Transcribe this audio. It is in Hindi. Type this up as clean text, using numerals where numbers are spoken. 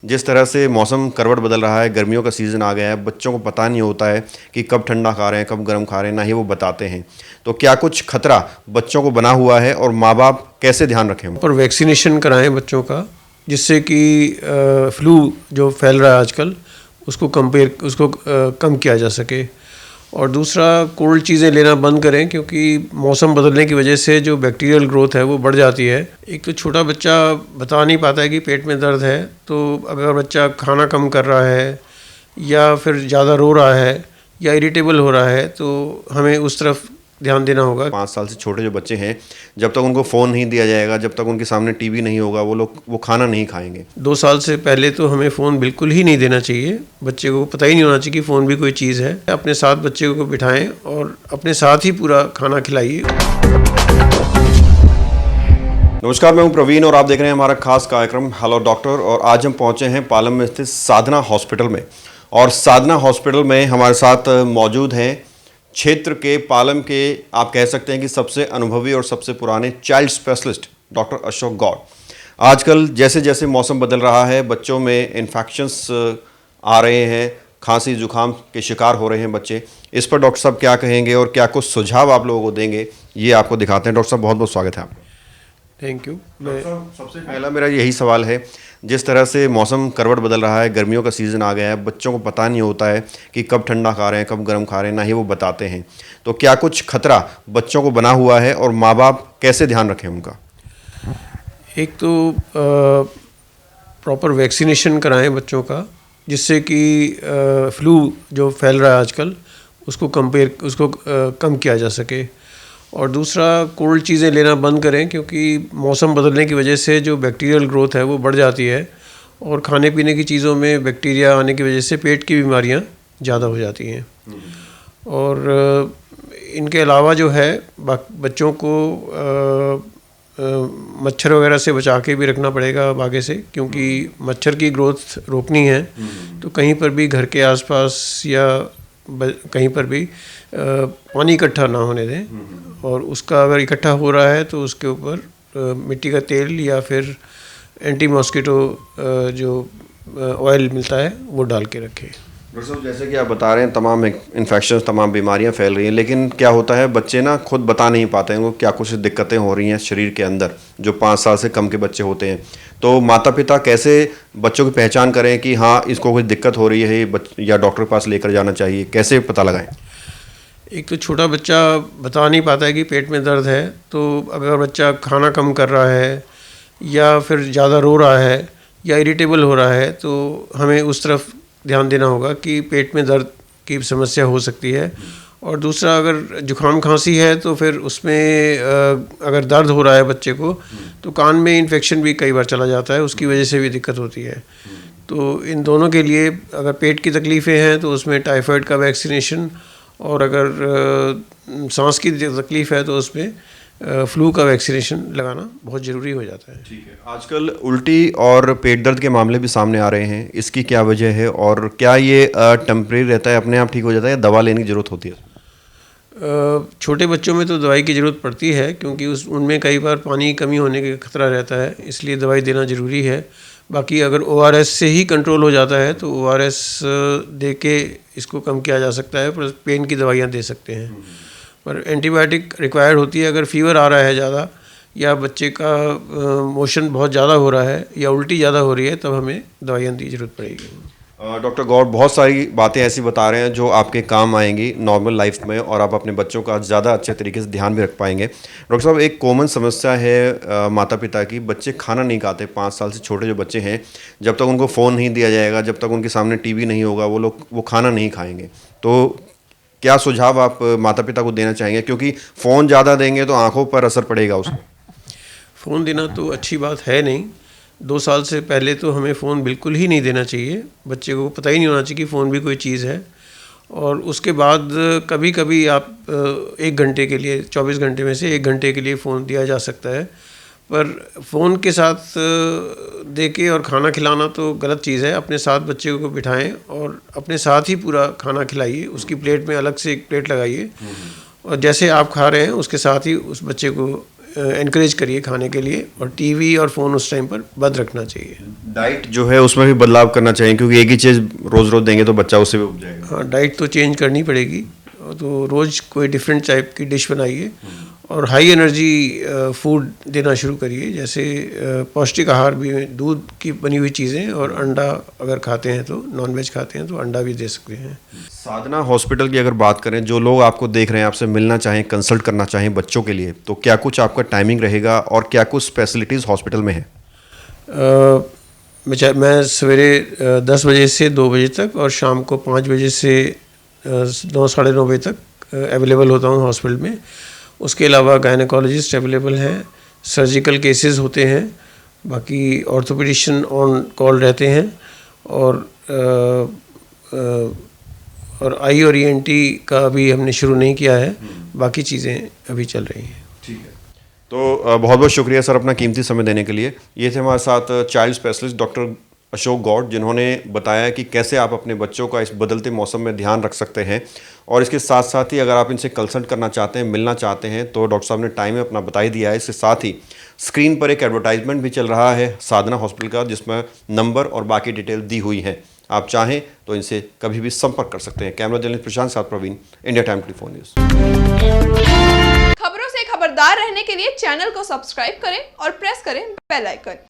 जिस तरह से मौसम करवट बदल रहा है, गर्मियों का सीज़न आ गया है, बच्चों को पता नहीं होता है कि कब ठंडा खा रहे हैं, कब गर्म खा रहे हैं, ना ही वो बताते हैं। तो क्या कुछ खतरा बच्चों को बना हुआ है और माँ-बाप कैसे ध्यान रखें? पर वैक्सीनेशन कराएं बच्चों का, जिससे कि फ्लू जो फैल रहा है आजकल उसको कम किया जा सके। और दूसरा, कोल्ड चीज़ें लेना बंद करें, क्योंकि मौसम बदलने की वजह से जो बैक्टीरियल ग्रोथ है वो बढ़ जाती है। एक तो छोटा बच्चा बता नहीं पाता है कि पेट में दर्द है, तो अगर बच्चा खाना कम कर रहा है या फिर ज़्यादा रो रहा है या इरिटेबल हो रहा है, तो हमें उस तरफ ध्यान देना होगा। 5 साल से छोटे जो बच्चे हैं, जब तक उनको फ़ोन नहीं दिया जाएगा, जब तक उनके सामने टीवी नहीं होगा, वो खाना नहीं खाएंगे। 2 साल से पहले तो हमें फ़ोन बिल्कुल ही नहीं देना चाहिए। बच्चे को पता ही नहीं होना चाहिए कि फ़ोन भी कोई चीज़ है। अपने साथ बच्चे को बिठाएं और अपने साथ ही पूरा खाना खिलाइए। नमस्कार, मैं हूं प्रवीण और आप देख रहे हैं हमारा खास कार्यक्रम हेलो डॉक्टर। और आज हम पहुंचे हैं पालम में स्थित साधना हॉस्पिटल में। और साधना हॉस्पिटल में हमारे साथ मौजूद हैं क्षेत्र के, पालम के, आप कह सकते हैं कि सबसे अनुभवी और सबसे पुराने child specialist doctor Ashok Gaur. आजकल जैसे जैसे मौसम बदल रहा है, बच्चों में इन्फेक्शंस आ रहे हैं, खांसी जुकाम के शिकार हो रहे हैं बच्चे। इस पर डॉक्टर साहब क्या कहेंगे और क्या कुछ सुझाव आप लोगों को देंगे, ये आपको दिखाते हैं। डॉक्टर साहब, बहुत बहुत स्वागत है आपका। Thank you. सबसे पहला मेरा यही सवाल है, जिस तरह से मौसम करवट बदल रहा है, गर्मियों का सीज़न आ गया है, बच्चों को पता नहीं होता है कि कब ठंडा खा रहे हैं, कब गर्म खा रहे हैं, ना ही वो बताते हैं। तो क्या कुछ खतरा बच्चों को बना हुआ है और माँ-बाप कैसे ध्यान रखें उनका? एक तो प्रॉपर वैक्सीनेशन कराएं बच्चों का, जिससे कि फ्लू जो फैल रहा है आजकल उसको कम किया जा सके। और दूसरा, कोल्ड चीज़ें लेना बंद करें, क्योंकि मौसम बदलने की वजह से जो बैक्टीरियल ग्रोथ है वो बढ़ जाती है और खाने पीने की चीज़ों में बैक्टीरिया आने की वजह से पेट की बीमारियां ज़्यादा हो जाती हैं। और इनके अलावा जो है, बच्चों को मच्छर वगैरह से बचा के भी रखना पड़ेगा आगे से, क्योंकि मच्छर की ग्रोथ रोकनी है। तो कहीं पर भी घर के आसपास या कहीं पर भी पानी इकट्ठा ना होने दें। और उसका अगर इकट्ठा हो रहा है तो उसके ऊपर मिट्टी का तेल या फिर एंटी मॉस्किटो जो ऑयल मिलता है वो डाल के रखें। डॉक्टर साहब, जैसे कि आप बता रहे हैं, तमाम इन्फेक्शंस, तमाम बीमारियां फैल रही हैं, लेकिन क्या होता है, बच्चे ना खुद बता नहीं पाते हैं उनको क्या कुछ दिक्कतें हो रही हैं शरीर के अंदर, जो 5 साल से कम के बच्चे होते हैं। तो माता पिता कैसे बच्चों की पहचान करें कि हाँ, इसको कोई दिक्कत हो रही है या डॉक्टर के पास लेकर जाना चाहिए, कैसे पता लगाएं? एक तो छोटा बच्चा बता नहीं पाता है कि पेट में दर्द है, तो अगर बच्चा खाना कम कर रहा है या फिर ज़्यादा रो रहा है या इरिटेबल हो रहा है, तो हमें उस तरफ ध्यान देना होगा कि पेट में दर्द की समस्या हो सकती है। और दूसरा, अगर जुकाम खांसी है तो फिर उसमें अगर दर्द हो रहा है बच्चे को, तो कान में इन्फेक्शन भी कई बार चला जाता है, उसकी वजह से भी दिक्कत होती है। तो इन दोनों के लिए, अगर पेट की तकलीफ़ें हैं तो उसमें टाइफाइड का वैक्सीनेशन, और अगर सांस की तकलीफ़ है तो उसमें फ्लू का वैक्सीनेशन लगाना बहुत ज़रूरी हो जाता है। ठीक है। आजकल उल्टी और पेट दर्द के मामले भी सामने आ रहे हैं, इसकी क्या वजह है और क्या ये टेम्परेरी रहता है, अपने आप ठीक हो जाता है या दवा लेने की ज़रूरत होती है? छोटे बच्चों में तो दवाई की ज़रूरत पड़ती है, क्योंकि उनमें कई बार पानी की कमी होने का खतरा रहता है, इसलिए दवाई देना ज़रूरी है। बाकी अगर ORS से ही कंट्रोल हो जाता है तो ORS दे के इसको कम किया जा सकता है, प्लस पेन की दवाइयाँ दे सकते हैं। पर एंटीबायोटिक रिक्वायर्ड होती है अगर फीवर आ रहा है ज़्यादा, या बच्चे का मोशन बहुत ज़्यादा हो रहा है या उल्टी ज़्यादा हो रही है, तब हमें दवाइयाँ की ज़रूरत पड़ेगी। डॉक्टर गौड़ बहुत सारी बातें ऐसी बता रहे हैं जो आपके काम आएंगी नॉर्मल लाइफ में, और आप अपने बच्चों का ज़्यादा अच्छे तरीके से ध्यान भी रख पाएंगे। डॉक्टर साहब, एक कॉमन समस्या है माता पिता की, बच्चे खाना नहीं खाते। 5 साल से छोटे जो बच्चे हैं, जब तक उनको फ़ोन नहीं दिया जाएगा, जब तक उनके सामने टीवी नहीं होगा, वो खाना नहीं खाएंगे। तो क्या सुझाव आप माता पिता को देना चाहेंगे, क्योंकि फ़ोन ज़्यादा देंगे तो आँखों पर असर पड़ेगा उसका? फ़ोन देना तो अच्छी बात है नहीं। 2 साल से पहले तो हमें फ़ोन बिल्कुल ही नहीं देना चाहिए। बच्चे को पता ही नहीं होना चाहिए कि फ़ोन भी कोई चीज़ है। और उसके बाद कभी कभी आप 1 घंटे के लिए, 24 घंटे में से 1 घंटे के लिए फ़ोन दिया जा सकता है। पर फ़ोन के साथ दे के और खाना खिलाना तो गलत चीज़ है। अपने साथ बच्चे को बिठाएं और अपने साथ ही पूरा खाना खिलाइए। उसकी प्लेट में अलग से एक प्लेट लगाइए और जैसे आप खा रहे हैं उसके साथ ही उस बच्चे को एनकरेज करिए खाने के लिए, और टीवी और फ़ोन उस टाइम पर बंद रखना चाहिए। डाइट जो है उसमें भी बदलाव करना चाहिए, क्योंकि एक ही चीज़ रोज़ रोज़ देंगे तो बच्चा उससे भी उब जाएगा। हाँ, डाइट तो चेंज करनी पड़ेगी, तो रोज़ कोई डिफरेंट टाइप की डिश बनाइए और हाई एनर्जी फूड देना शुरू करिए, जैसे पौष्टिक आहार भी, दूध की बनी हुई चीज़ें, और अंडा अगर खाते हैं तो, नॉनवेज खाते हैं तो अंडा भी दे सकते हैं। साधना हॉस्पिटल की अगर बात करें, जो लोग आपको देख रहे हैं, आपसे मिलना चाहें, कंसल्ट करना चाहें बच्चों के लिए, तो क्या कुछ आपका टाइमिंग रहेगा और क्या कुछ फैसिलिटीज़ हॉस्पिटल में है? मैं सवेरे 10 बजे से 2 बजे तक और शाम को 5 बजे से 9 साढ़े 9 बजे तक अवेलेबल होता हूँ हॉस्पिटल में। उसके अलावा गायनेकोलॉजिस्ट अवेलेबल हैं, सर्जिकल केसेस होते हैं, बाकी ऑर्थोपेडिशियन ऑन कॉल रहते हैं, और आई और ENT का अभी हमने शुरू नहीं किया है, बाकी चीज़ें अभी चल रही हैं। ठीक है, तो बहुत बहुत शुक्रिया सर अपना कीमती समय देने के लिए। ये थे हमारे साथ child specialist doctor Ashok Gaur, जिन्होंने बताया कि कैसे आप अपने बच्चों का इस बदलते मौसम में ध्यान रख सकते हैं, और इसके साथ साथ ही अगर आप इनसे कंसल्ट करना चाहते हैं, मिलना चाहते हैं, तो डॉक्टर साहब ने टाइम अपना बता ही दिया है। इसके साथ ही स्क्रीन पर एक एडवर्टाइजमेंट भी चल रहा है साधना हॉस्पिटल का, जिसमें नंबर और बाकी डिटेल दी हुई हैं। आप चाहें तो इनसे कभी भी संपर्क कर सकते हैं। कैमरा जर्नलिस्ट प्रशांत साथ प्रवीण, इंडिया टाइम 24 न्यूज़। खबरों से खबरदार रहने के लिए चैनल को सब्सक्राइब करें और प्रेस करें बेल आइकन।